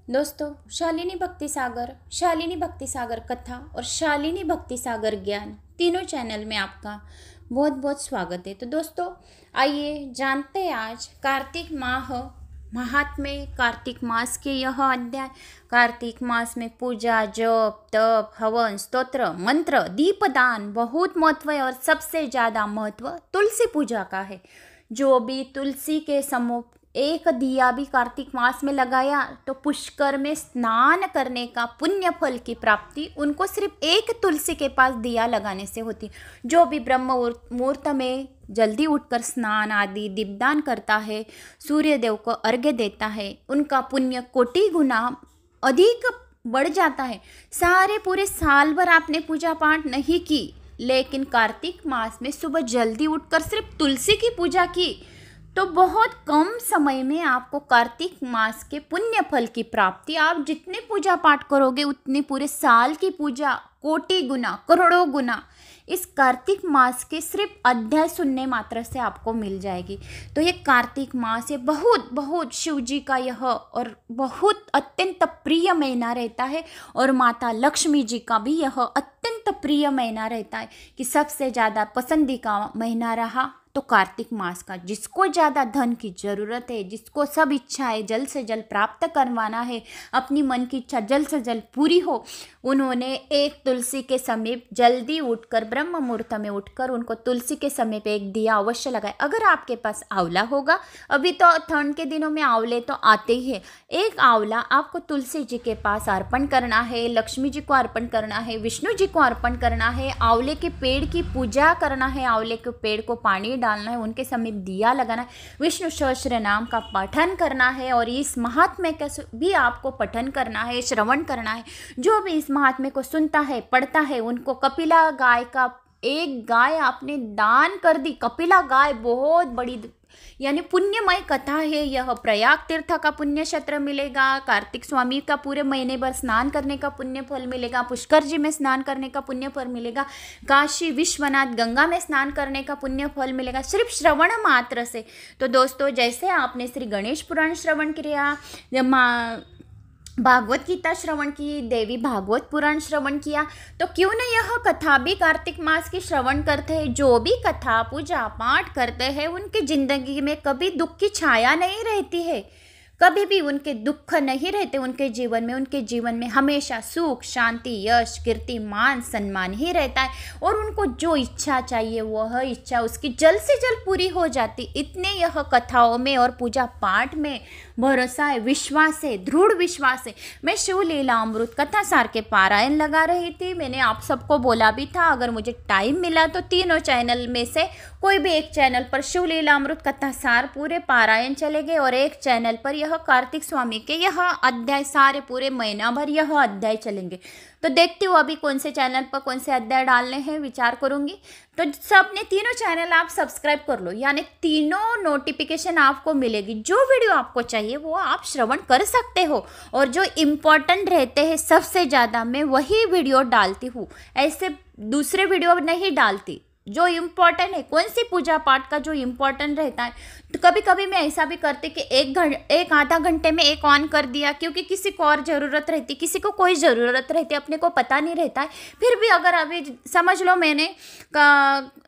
दोस्तों, शालिनी भक्ति सागर कथा और शालिनी भक्ति सागर ज्ञान तीनों चैनल में आपका बहुत बहुत स्वागत है। तो दोस्तों, आइए जानते हैं आज कार्तिक माह महात्म्य, कार्तिक मास के यह अध्याय। कार्तिक मास में पूजा, जप, तप, हवन, स्तोत्र, मंत्र, दीपदान बहुत महत्व है और सबसे ज़्यादा महत्व तुलसी पूजा का है। जो भी तुलसी के समूह एक दिया भी कार्तिक मास में लगाया तो पुष्कर में स्नान करने का पुण्य फल की प्राप्ति उनको सिर्फ एक तुलसी के पास दिया लगाने से होती। जो भी ब्रह्म मुहूर्त में जल्दी उठकर स्नान आदि दीपदान करता है, सूर्य देव को अर्घ्य देता है, उनका पुण्य कोटि गुना अधिक बढ़ जाता है। सारे पूरे साल भर आपने पूजा पाठ नहीं की, लेकिन कार्तिक मास में सुबह जल्दी उठकर सिर्फ तुलसी की पूजा की तो बहुत कम समय में आपको कार्तिक मास के पुण्य फल की प्राप्ति, आप जितने पूजा पाठ करोगे उतनी पूरे साल की पूजा कोटि गुना करोड़ों गुना इस कार्तिक मास के सिर्फ अध्याय सुनने मात्र से आपको मिल जाएगी। तो ये कार्तिक मास ये बहुत बहुत शिव जी का यह और बहुत अत्यंत प्रिय महीना रहता है और माता लक्ष्मी जी का भी यह अत्यंत प्रिय महीना रहता है कि सबसे ज़्यादा पसंदीदा महीना रहा तो कार्तिक मास का। जिसको ज़्यादा धन की ज़रूरत है, जिसको सब इच्छाएं जल्द से जल्द प्राप्त करवाना है, अपनी मन की इच्छा जल्द से जल्द पूरी हो, उन्होंने एक तुलसी के समीप जल्दी उठकर ब्रह्म मुहूर्त में उठकर उनको तुलसी के समीप एक दिया अवश्य लगाए। अगर आपके पास आंवला होगा, अभी तो ठंड के दिनों में आंवले तो आते ही है, एक आंवला आपको तुलसी जी के पास अर्पण करना है, लक्ष्मी जी को अर्पण करना है, विष्णु जी को अर्पण करना है, आंवले के पेड़ की पूजा करना है, आंवले के पेड़ को पानी डालना है, उनके समीप दिया लगाना है, विष्णु सहस्त्र नाम का पठन करना है और इस महात्म्य का भी आपको पठन करना है, श्रवण करना है। जो भी इस महात्म्य को सुनता है, पढ़ता है, उनको कपिला गाय का एक गाय आपने दान कर दी। कपिला गाय बहुत बड़ी यानी पुण्यमय कथा है। यह प्रयाग तीर्थ का पुण्य क्षेत्र मिलेगा, कार्तिक स्वामी का पूरे महीने भर स्नान करने का पुण्य फल मिलेगा, पुष्कर जी में स्नान करने का पुण्य फल मिलेगा, काशी विश्वनाथ गंगा में स्नान करने का पुण्य फल मिलेगा सिर्फ श्रवण मात्र से। तो दोस्तों, जैसे आपने श्री गणेश पुराण श्रवण किया, भागवत गीता श्रवण की, देवी भागवत पुराण श्रवण किया, तो क्यों न यह कथा भी कार्तिक मास की श्रवण करते हैं। जो भी कथा पूजा पाठ करते हैं उनकी जिंदगी में कभी दुख की छाया नहीं रहती है, कभी भी उनके दुख नहीं रहते उनके जीवन में हमेशा सुख, शांति, यश, कीर्ति, मान, सम्मान ही रहता है और उनको जो इच्छा चाहिए वह इच्छा उसकी जल्द से जल्द पूरी हो जाती। इतने यह कथाओं में और पूजा पाठ में भरोसा है, विश्वास है, दृढ़ विश्वास है। मैं शिव लीला अमृत कथा सार के पारायण लगा रही थी। मैंने आप सबको बोला भी था अगर मुझे टाइम मिला तो तीनों चैनल में से कोई भी एक चैनल पर शिव लीला अमृत कथा सार पूरे पारायण चलेंगे और एक चैनल पर यह कार्तिक स्वामी के यह अध्याय सारे पूरे महीना भर यह अध्याय चलेंगे। तो देखती हूँ अभी कौन से चैनल पर कौन से अध्याय डालने हैं, विचार करूंगी। तो सबने तीनों चैनल आप सब्सक्राइब कर लो, यानी तीनों नोटिफिकेशन आपको मिलेगी। जो वीडियो आपको चाहिए वो आप श्रवण कर सकते हो और जो इम्पोर्टेंट रहते हैं सबसे ज़्यादा मैं वही वीडियो डालती हूँ, ऐसे दूसरे वीडियो नहीं डालती। जो इम्पोर्टेंट है, कौन सी पूजा पाठ का जो इम्पोर्टेंट रहता है, तो कभी कभी मैं ऐसा भी करती कि एक आधा घंटे में एक ऑन कर दिया, क्योंकि किसी को और ज़रूरत रहती, किसी को कोई ज़रूरत रहती, अपने को पता नहीं रहता है। फिर भी अगर अभी समझ लो मैंने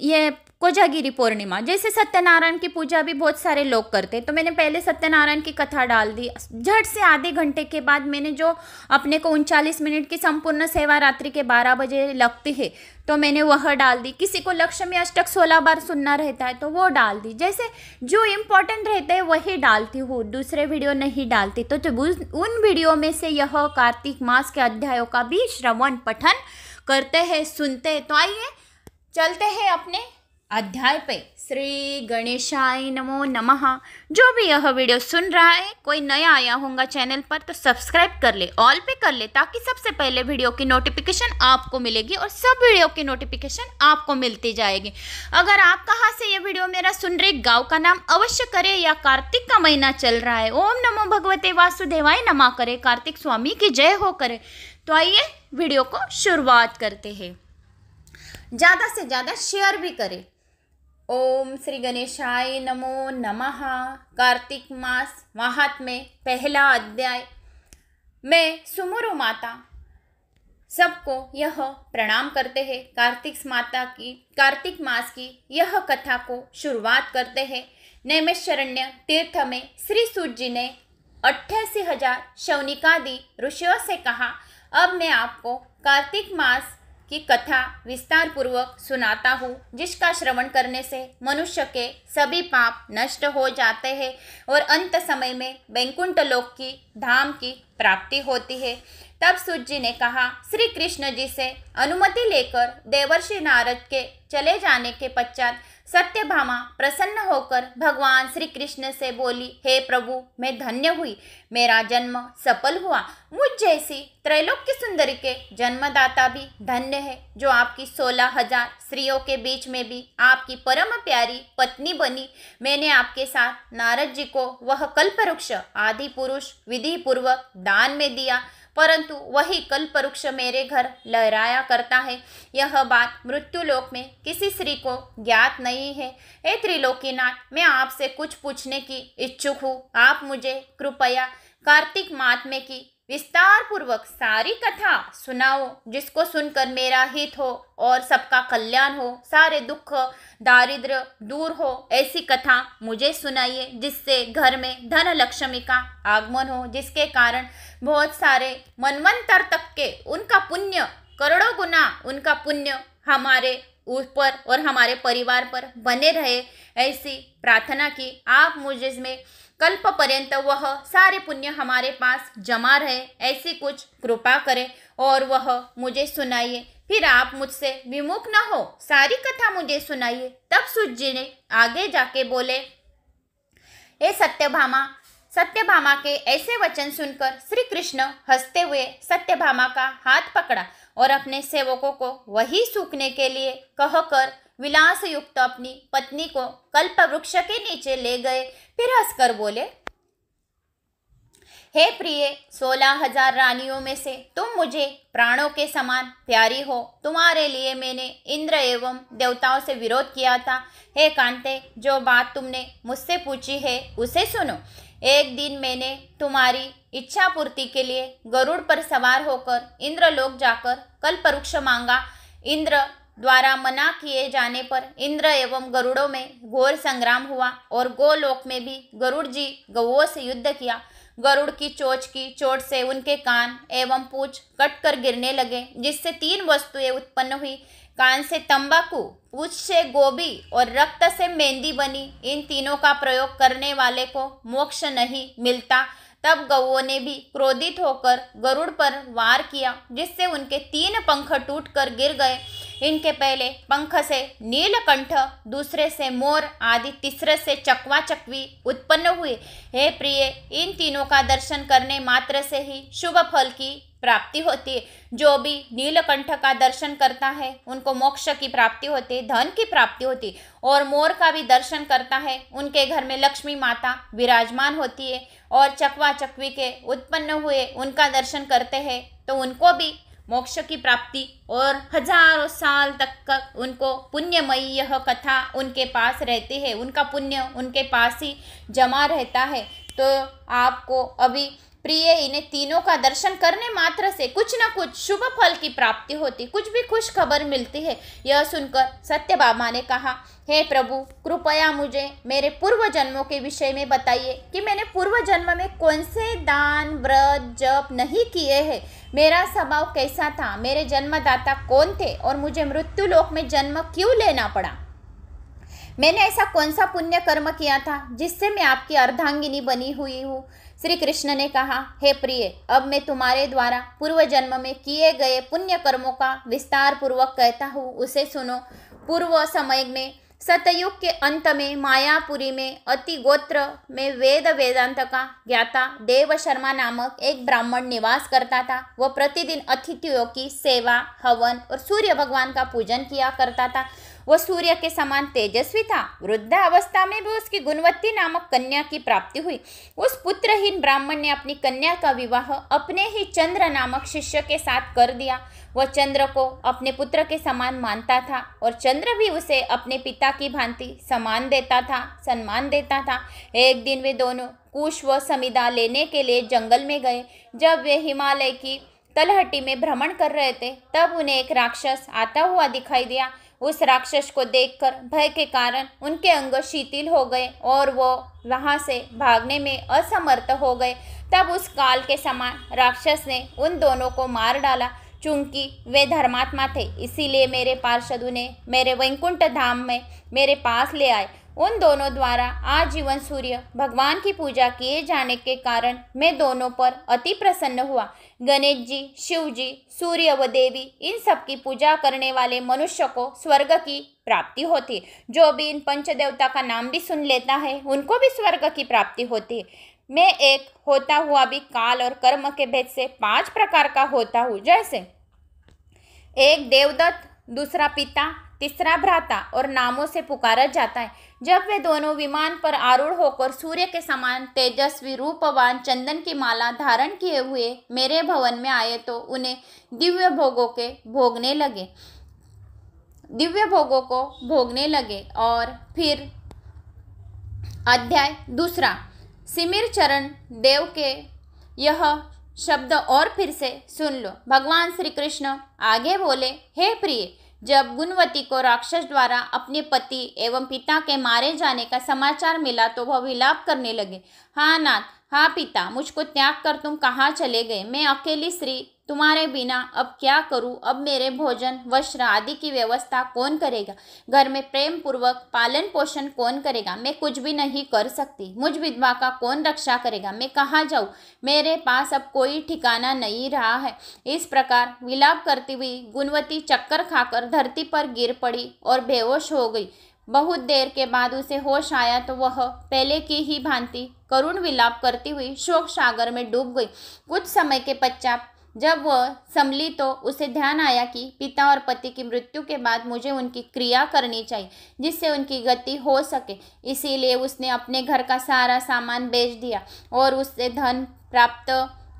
ये कोजागिरी पूर्णिमा जैसे सत्यनारायण की पूजा भी बहुत सारे लोग करते हैं, तो मैंने पहले सत्यनारायण की कथा डाल दी। झट से आधे घंटे के बाद मैंने जो अपने को 39 मिनट की संपूर्ण सेवा रात्रि के 12 बजे लगती है तो मैंने वह डाल दी। किसी को लक्ष्मी अष्टक 16 बार सुनना रहता है तो वो डाल दी। जैसे जो इम्पोर्टेंट रहते हैं वही डालती हूँ, दूसरे वीडियो नहीं डालती। तो उन वीडियो में से यह कार्तिक मास के अध्यायों का भी श्रवण पठन करते हैं, सुनते हैं। तो आइए चलते हैं अपने अध्याय पे। श्री गणेशाय नमो नमः। जो भी यह वीडियो सुन रहा है, कोई नया आया होगा चैनल पर तो सब्सक्राइब कर ले, ऑल पे कर ले, ताकि सबसे पहले वीडियो की नोटिफिकेशन आपको मिलेगी और सब वीडियो की नोटिफिकेशन आपको मिलती जाएगी। अगर आप कहाँ से ये वीडियो मेरा सुन रहे, गाँव का नाम अवश्य करें या कार्तिक का महीना चल रहा है, ओम नमो भगवते वासुदेवाय नमः करे, कार्तिक स्वामी की जय हो करे। तो आइए वीडियो को शुरुआत करते हैं। ज़्यादा से ज़्यादा शेयर भी करें। ओम श्री गणेशाय नमो नमः। कार्तिक मास महात्म्य पहला अध्याय। मैं सुमुरु माता सबको यह प्रणाम करते हैं। कार्तिक मास की यह कथा को शुरुआत करते हैं। नैमिषारण्य तीर्थ में श्री सूत जी ने 88,000 शौनिकादि ऋषियों से कहा, अब मैं आपको कार्तिक मास की कथा विस्तार पूर्वक सुनाता हूँ, जिसका श्रवण करने से मनुष्य के सभी पाप नष्ट हो जाते हैं और अंत समय में वैकुंठ लोक की धाम की प्राप्ति होती है। तब सूत जी ने कहा, श्री कृष्ण जी से अनुमति लेकर देवर्षि नारद के चले जाने के पश्चात सत्यभामा प्रसन्न होकर भगवान श्री कृष्ण से बोली, हे प्रभु, मैं धन्य हुई, मेरा जन्म सफल हुआ। मुझ जैसी त्रैलोक्य सुंदरी के जन्मदाता भी धन्य है, जो आपकी 16,000 स्त्रियों के बीच में भी आपकी परम प्यारी पत्नी बनी। मैंने आपके साथ नारद जी को वह कल्पवृक्ष आदि पुरुष विधि पूर्वक दान में दिया, परंतु वही कल्पवृक्ष मेरे घर लहराया करता है। यह बात मृत्युलोक में किसी स्त्री को ज्ञात नहीं है। हे त्रिलोकीनाथ, मैं आपसे कुछ पूछने की इच्छुक हूँ। आप मुझे कृपया कार्तिक माहात्म्य की विस्तार पूर्वक सारी कथा सुनाओ, जिसको सुनकर मेरा हित हो और सबका कल्याण हो, सारे दुख दारिद्र्य दूर हो। ऐसी कथा मुझे सुनाइए, जिससे घर में धन लक्ष्मी का आगमन हो, जिसके कारण बहुत सारे मनवंतर तक के उनका पुण्य, करोड़ों गुना उनका पुण्य हमारे ऊपर और हमारे परिवार पर बने रहे। ऐसी प्रार्थना की आप मुझे में कल्प पर्यंत वह सारे पुण्य हमारे पास जमा रहे, ऐसी कुछ कृपा करें और वह मुझे सुनाइए। फिर आप मुझसे विमुख न हो, सारी कथा मुझे सुनाइए। तब सूत जी ने आगे जाके बोले, हे सत्यभामा के ऐसे वचन सुनकर श्री कृष्ण हंसते हुए सत्यभामा का हाथ पकड़ा और अपने सेवकों को वही सूखने के लिए कहकर विलास युक्त अपनी पत्नी को कल्पवृक्ष के नीचे ले गए। फिर हंसकर बोले, हे प्रिय, 16,000 रानियों में से तुम मुझे प्राणों के समान प्यारी हो। तुम्हारे लिए मैंने इंद्र एवं देवताओं से विरोध किया था। हे कांते, जो बात तुमने मुझसे पूछी है उसे सुनो। एक दिन मैंने तुम्हारी इच्छा पूर्ति के लिए गरुड़ पर सवार होकर इंद्रलोक जाकर कल्पवृक्ष मांगा। इंद्र द्वारा मना किए जाने पर इंद्र एवं गरुड़ों में घोर संग्राम हुआ और गोलोक में भी गरुड़ जी गौओं से युद्ध किया। गरुड़ की चोट से उनके कान एवं पूंछ कटकर गिरने लगे, जिससे 3 वस्तुएं उत्पन्न हुई। कान से तंबाकू, पूंछ से गोभी और रक्त से मेहंदी बनी। इन तीनों का प्रयोग करने वाले को मोक्ष नहीं मिलता। तब गौओं ने भी क्रोधित होकर गरुड़ पर वार किया, जिससे उनके 3 पंख टूटकर गिर गए। इनके पहले पंख से नीलकंठ, दूसरे से मोर आदि, तीसरे से चकवा चकवी उत्पन्न हुए। हे प्रिय, इन तीनों का दर्शन करने मात्र से ही शुभ फल की प्राप्ति होती है। जो भी नीलकंठ का दर्शन करता है उनको मोक्ष की प्राप्ति होती है, धन की प्राप्ति होती है। और मोर का भी दर्शन करता है, उनके घर में लक्ष्मी माता विराजमान होती है। और चकवा चकवी के उत्पन्न हुए उनका दर्शन करते हैं तो उनको भी मोक्ष की प्राप्ति और हजारों साल तक का उनको पुण्यमयी यह कथा उनके पास रहती है, उनका पुण्य उनके पास ही जमा रहता है। तो आपको अभी प्रिय, इन्हें तीनों का दर्शन करने मात्र से कुछ न कुछ शुभ फल की प्राप्ति होती, कुछ भी खुश खबर मिलती है। यह सुनकर सत्यभामा ने कहा, हे प्रभु, कृपया मुझे मेरे पूर्व जन्मों के विषय में बताइए कि मैंने पूर्व जन्म में कौन से दान व्रत जप नहीं किए हैं, मेरा स्वभाव कैसा था, मेरे जन्मदाता कौन थे और मुझे मृत्युलोक में जन्म क्यों लेना पड़ा। मैंने ऐसा कौन सा पुण्य कर्म किया था जिससे मैं आपकी अर्धांगिनी बनी हुई हूँ। श्री कृष्ण ने कहा, हे प्रिय, अब मैं तुम्हारे द्वारा पूर्व जन्म में किए गए पुण्य कर्मों का विस्तार पूर्वक कहता हूँ, उसे सुनो। पूर्व समय में सतयुग के अंत में मायापुरी में अति गोत्र में वेदांत का ज्ञाता देव शर्मा नामक एक ब्राह्मण निवास करता था। वह प्रतिदिन अतिथियों की सेवा, हवन और सूर्य भगवान का पूजन किया करता था। वह सूर्य के समान तेजस्वी था। वृद्धावस्था में भी उसकी गुणवती नामक कन्या की प्राप्ति हुई। उस पुत्रहीन ब्राह्मण ने अपनी कन्या का विवाह अपने ही चंद्र नामक शिष्य के साथ कर दिया। वह चंद्र को अपने पुत्र के समान मानता था और चंद्र भी उसे अपने पिता की भांति सम्मान देता था। एक दिन वे दोनों कुश व समिधा लेने के लिए जंगल में गए। जब वे हिमालय की तलहटी में भ्रमण कर रहे थे तब उन्हें एक राक्षस आता हुआ दिखाई दिया। उस राक्षस को देखकर भय के कारण उनके अंग शिथिल हो गए और वो वहां से भागने में असमर्थ हो गए। तब उस काल के समान राक्षस ने उन दोनों को मार डाला। चूंकि वे धर्मात्मा थे इसीलिए मेरे पार्षद उन्हें मेरे वैकुंठ धाम में मेरे पास ले आए। उन दोनों द्वारा आजीवन सूर्य भगवान की पूजा किए जाने के कारण मैं दोनों पर अति प्रसन्न हुआ। गणेश जी, शिव जी, सूर्य व देवी इन सब की पूजा करने वाले मनुष्य को स्वर्ग की प्राप्ति होती है। जो भी इन पंचदेवता का नाम भी सुन लेता है उनको भी स्वर्ग की प्राप्ति होती है। मैं एक होता हुआ भी काल और कर्म के भेद से 5 प्रकार का होता हूँ, जैसे एक देवदत्त, दूसरा पिता, तीसरा भ्राता और नामों से पुकारा जाता है। जब वे दोनों विमान पर आरूढ़ होकर सूर्य के समान तेजस्वी रूपवान चंदन की माला धारण किए हुए मेरे भवन में आए तो उन्हें दिव्य भोगों को भोगने लगे। और फिर अध्याय दूसरा, सिमिर चरण देव के यह शब्द और फिर से सुन लो। भगवान श्री कृष्ण आगे बोले, हे प्रिय, जब गुणवती को राक्षस द्वारा अपने पति एवं पिता के मारे जाने का समाचार मिला तो वह विलाप करने लगे। हाँ नाथ, हाँ पिता, मुझको त्याग कर तुम कहाँ चले गए? मैं अकेली स्त्री तुम्हारे बिना अब क्या करूं? अब मेरे भोजन, वस्त्र आदि की व्यवस्था कौन करेगा? घर में प्रेम पूर्वक पालन पोषण कौन करेगा? मैं कुछ भी नहीं कर सकती। मुझ विधवा का कौन रक्षा करेगा? मैं कहाँ जाऊं? मेरे पास अब कोई ठिकाना नहीं रहा है। इस प्रकार विलाप करती हुई गुणवती चक्कर खाकर धरती पर गिर पड़ी और बेहोश हो गई। बहुत देर के बाद उसे होश आया तो वह पहले की ही भांति करुण विलाप करती हुई शोक सागर में डूब गई। कुछ समय के पश्चात जब वह संभली तो उसे ध्यान आया कि पिता और पति की मृत्यु के बाद मुझे उनकी क्रिया करनी चाहिए जिससे उनकी गति हो सके। इसीलिए उसने अपने घर का सारा सामान बेच दिया और उससे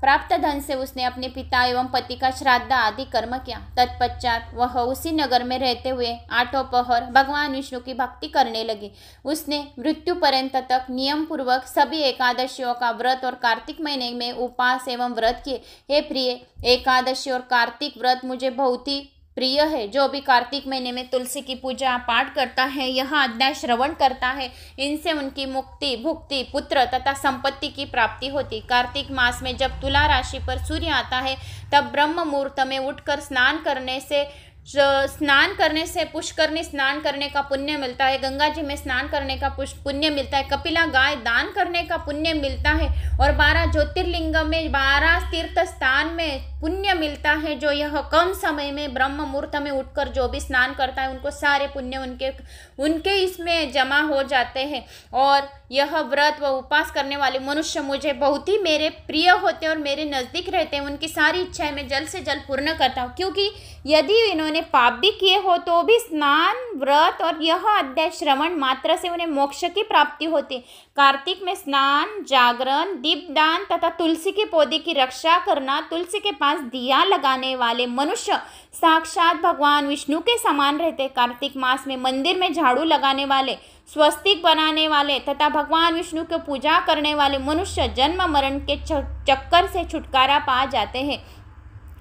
प्राप्त धन से उसने अपने पिता एवं पति का श्राद्ध आदि कर्म किया। तत्पश्चात वह उसी नगर में रहते हुए 8 पहर भगवान विष्णु की भक्ति करने लगी। उसने मृत्यु पर्यंत तक नियम पूर्वक सभी एकादशियों का व्रत और कार्तिक महीने में उपवास एवं व्रत किए। हे प्रिय, एकादशी और कार्तिक व्रत मुझे बहुत ही प्रिय है। जो भी कार्तिक महीने में तुलसी की पूजा पाठ करता है, यह अध्याय श्रवण करता है, इनसे उनकी मुक्ति, भुक्ति, पुत्र तथा संपत्ति की प्राप्ति होती। कार्तिक मास में जब तुला राशि पर सूर्य आता है तब ब्रह्म मुहूर्त में उठकर स्नान करने से पुष्करणी स्नान करने का पुण्य मिलता है। गंगा जी में स्नान करने का पुण्य मिलता है। कपिला गाय दान करने का पुण्य मिलता है और 12 ज्योतिर्लिंग में 12 तीर्थ स्थान में पुण्य मिलता है। जो यह कम समय में ब्रह्म मुहूर्त में उठकर जो भी स्नान करता है उनको सारे पुण्य उनके इसमें जमा हो जाते हैं। और यह व्रत व उपवास करने वाले मनुष्य मुझे बहुत ही मेरे प्रिय होते हैं और मेरे नज़दीक रहते हैं। उनकी सारी इच्छाएं मैं जल्द से जल्द पूर्ण करता हूँ, क्योंकि यदि इन्होंने पाप भी किए हो तो भी स्नान, व्रत और यह अध्याय श्रवण मात्र से उन्हें मोक्ष की प्राप्ति होती है। कार्तिक में स्नान, जागरण, दीपदान तथा तुलसी के पौधे की रक्षा करना, तुलसी के पास दिया लगाने वाले मनुष्य साक्षात भगवान विष्णु के समान रहते। कार्तिक मास में मंदिर में झाड़ू लगाने वाले, स्वस्तिक बनाने वाले तथा भगवान विष्णु की पूजा करने वाले मनुष्य जन्म मरण के चक्कर से छुटकारा पा जाते हैं।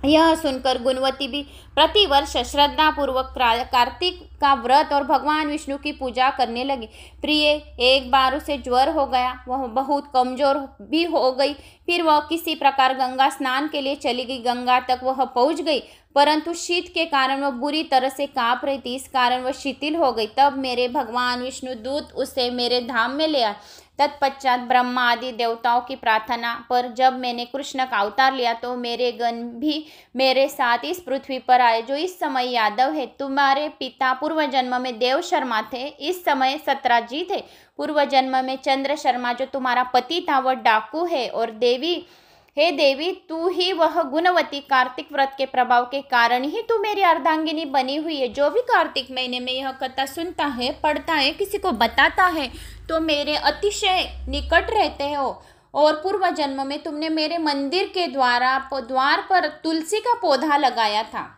यह सुनकर गुणवती भी प्रतिवर्ष श्रद्धापूर्वक कार्तिक का व्रत और भगवान विष्णु की पूजा करने लगी। प्रिय, एक बार उसे ज्वर हो गया, वह बहुत कमजोर भी हो गई। फिर वह किसी प्रकार गंगा स्नान के लिए चली गई। गंगा तक वह पहुंच गई, परंतु शीत के कारण वह बुरी तरह से कांप रही थी, इस कारण वह शिथिल हो गई। तब मेरे भगवान विष्णु दूत उसे मेरे धाम में ले आए। तत्पश्चात ब्रह्मा आदि देवताओं की प्रार्थना पर जब मैंने कृष्ण का अवतार लिया तो मेरे गण भी मेरे साथ इस पृथ्वी पर आए। जो इस समय यादव है, तुम्हारे पिता पूर्व जन्म में देव शर्मा थे, इस समय सत्राजी थे। पूर्व जन्म में चंद्र शर्मा जो तुम्हारा पति था वह डाकू है। और हे देवी, तू ही वह गुणवती कार्तिक व्रत के प्रभाव के कारण ही तू मेरी अर्धांगिनी बनी हुई है। जो भी कार्तिक महीने में यह कथा सुनता है, पढ़ता है, किसी को बताता है तो मेरे अतिशय निकट रहते हो। और पूर्व जन्म में तुमने मेरे मंदिर के द्वार पर तुलसी का पौधा लगाया था।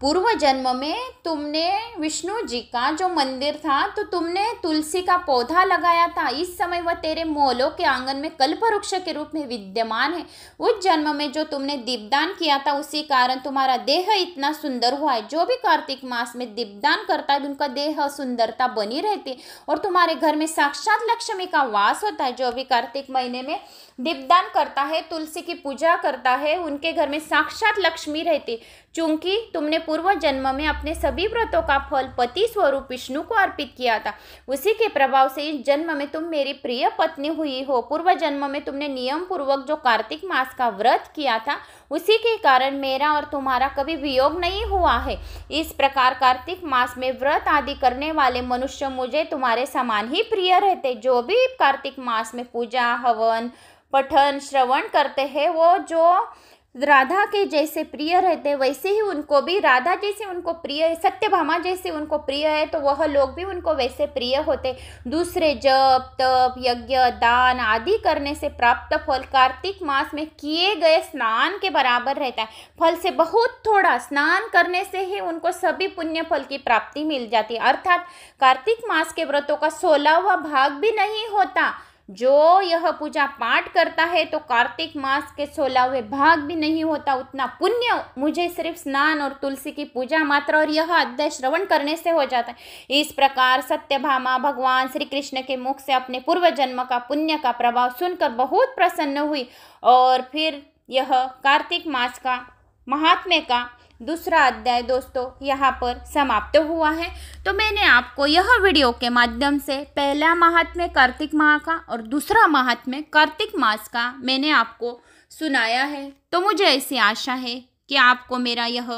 पूर्व जन्म में तुमने विष्णु जी का जो मंदिर था तो तुमने तुलसी का पौधा लगाया था। इस समय वह तेरे महलों के आंगन में कल्पवृक्ष के रूप में विद्यमान है। उस जन्म में जो तुमने दीपदान किया था उसी कारण तुम्हारा देह इतना सुंदर हुआ है। जो भी कार्तिक मास में दीपदान करता है उनका देह सुंदरता बनी रहती है और तुम्हारे घर में साक्षात लक्ष्मी का वास होता है। जो भी कार्तिक महीने में दीपदान करता है, तुलसी की पूजा करता है, उनके घर में साक्षात लक्ष्मी रहती। चूंकि तुमने पूर्व जन्म में अपने सभी व्रतों का फल पति स्वरूप विष्णु को अर्पित किया था, उसी के प्रभाव से इस जन्म में तुम मेरी प्रिय पत्नी हुई हो। पूर्व जन्म में तुमने नियम पूर्वक जो कार्तिक मास का व्रत किया था उसी के कारण मेरा और तुम्हारा कभी वियोग नहीं हुआ है। इस प्रकार कार्तिक मास में व्रत आदि करने वाले मनुष्य मुझे तुम्हारे समान ही प्रिय रहते। जो भी कार्तिक मास में पूजा, हवन, पठन, श्रवण करते हैं वो जो राधा के जैसे प्रिय रहते वैसे ही उनको भी राधा जैसे उनको प्रिय है, सत्यभामा जैसे उनको प्रिय है तो वह लोग भी उनको वैसे प्रिय होते। दूसरे जप, तप, यज्ञ, दान आदि करने से प्राप्त फल कार्तिक मास में किए गए स्नान के बराबर रहता है। फल से बहुत थोड़ा, स्नान करने से ही उनको सभी पुण्य फल की प्राप्ति मिल जाती है। अर्थात कार्तिक मास के व्रतों का 16वां भाग भी नहीं होता। जो यह पूजा पाठ करता है तो कार्तिक मास के 16वें भाग भी नहीं होता। उतना पुण्य मुझे सिर्फ स्नान और तुलसी की पूजा मात्र और यह अध्याय श्रवण करने से हो जाता है। इस प्रकार सत्यभामा भगवान श्री कृष्ण के मुख से अपने पूर्व जन्म का पुण्य का प्रभाव सुनकर बहुत प्रसन्न हुई और फिर यह कार्तिक मास का महात्म्य का दूसरा अध्याय दोस्तों यहाँ पर समाप्त हुआ है। तो मैंने आपको यह वीडियो के माध्यम से पहला महात्म्य कार्तिक माह का और दूसरा महात्म्य कार्तिक मास का मैंने आपको सुनाया है। तो मुझे ऐसी आशा है कि आपको मेरा यह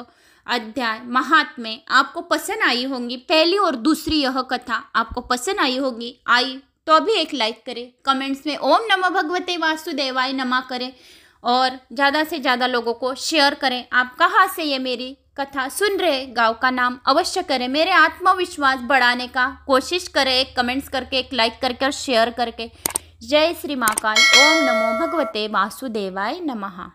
अध्याय महात्म्य आपको पसंद आई होंगी। पहली और दूसरी यह कथा आपको पसंद आई होगी। आई तो अभी एक लाइक करें, कमेंट्स में ओम नमो भगवते वासुदेवाय नमः करें और ज़्यादा से ज़्यादा लोगों को शेयर करें। आप कहाँ से ये मेरी कथा सुन रहे, गांव का नाम अवश्य करें। मेरे आत्मविश्वास बढ़ाने का कोशिश करें, एक कमेंट्स करके, एक लाइक करके और शेयर करके। जय श्री महाकाल। ओम नमो भगवते वासुदेवाय नमः।